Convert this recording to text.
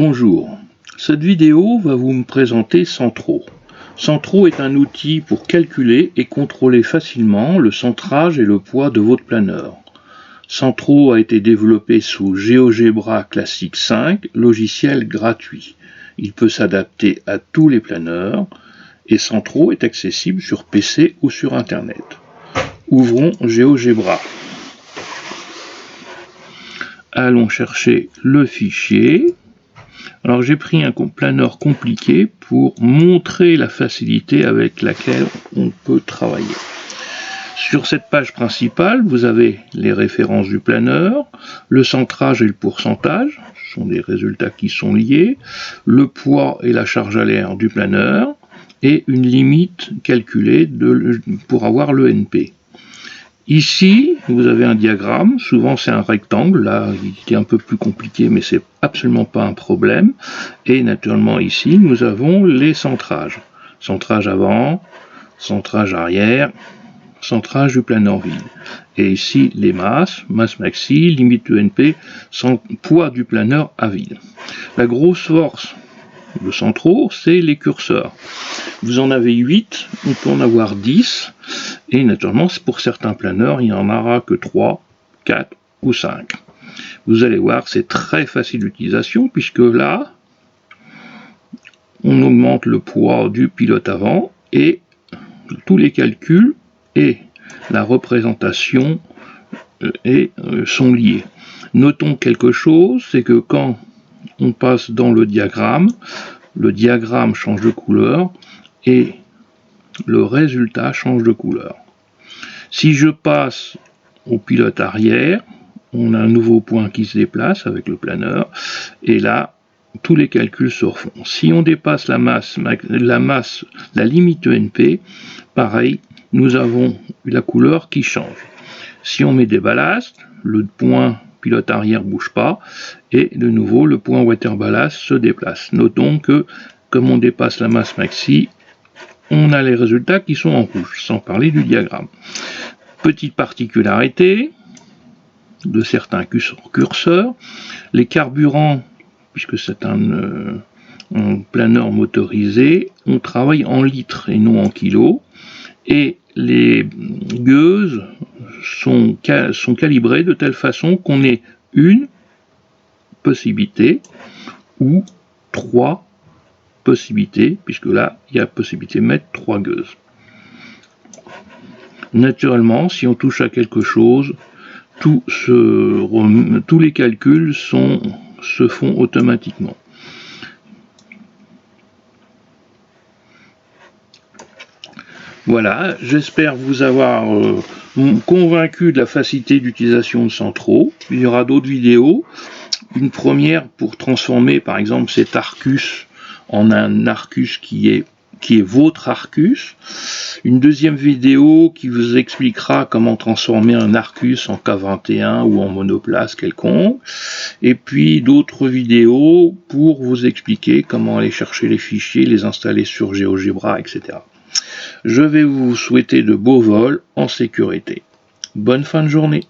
Bonjour, cette vidéo va vous me présenter Centro. Centro est un outil pour calculer et contrôler facilement le centrage et le poids de votre planeur. Centro a été développé sous GeoGebra Classic 5, logiciel gratuit. Il peut s'adapter à tous les planeurs et Centro est accessible sur PC ou sur Internet. Ouvrons GeoGebra. Allons chercher le fichier. Alors j'ai pris un planeur compliqué pour montrer la facilité avec laquelle on peut travailler. Sur cette page principale, vous avez les références du planeur, le centrage et le pourcentage, ce sont des résultats qui sont liés, le poids et la charge à l'air du planeur, et une limite calculée pour avoir le NP. Ici, vous avez un diagramme, souvent c'est un rectangle, là il est un peu plus compliqué mais c'est absolument pas un problème. Et naturellement ici, nous avons les centrages. Centrage avant, centrage arrière, centrage du planeur vide. Et ici les masses, masse maxi, limite de NP, poids du planeur à vide. La grosse force de Centro, c'est les curseurs. Vous en avez 8, on peut en avoir 10, et naturellement, pour certains planeurs, il n'y en aura que 3, 4 ou 5. Vous allez voir, c'est très facile d'utilisation, puisque là, on augmente le poids du pilote avant, et tous les calculs et la représentation sont liés. Notons quelque chose, c'est que quand on passe dans le diagramme change de couleur et le résultat change de couleur. Si je passe au pilote arrière, on a un nouveau point qui se déplace avec le planeur et là, tous les calculs se refont. Si on dépasse la limite NP, pareil, nous avons la couleur qui change. Si on met des ballasts, le point pilote arrière ne bouge pas et de nouveau le point water ballast se déplace. Notons que comme on dépasse la masse maxi, on a les résultats qui sont en rouge, sans parler du diagramme. Petite particularité de certains curseurs, les carburants, puisque c'est un planeur motorisé, on travaille en litres et non en kilos, et les gueuses sont calibrées de telle façon qu'on ait une possibilité ou 3 possibilités, puisque là, il y a possibilité de mettre 3 gueuses. Naturellement, si on touche à quelque chose, tous les calculs se font automatiquement. Voilà, j'espère vous avoir convaincu de la facilité d'utilisation de Centro. Il y aura d'autres vidéos. Une première pour transformer par exemple cet Arcus en un Arcus qui est votre Arcus. Une deuxième vidéo qui vous expliquera comment transformer un Arcus en K21 ou en monoplace quelconque. Et puis d'autres vidéos pour vous expliquer comment aller chercher les fichiers, les installer sur GeoGebra, etc. Je vais vous souhaiter de beaux vols en sécurité. Bonne fin de journée.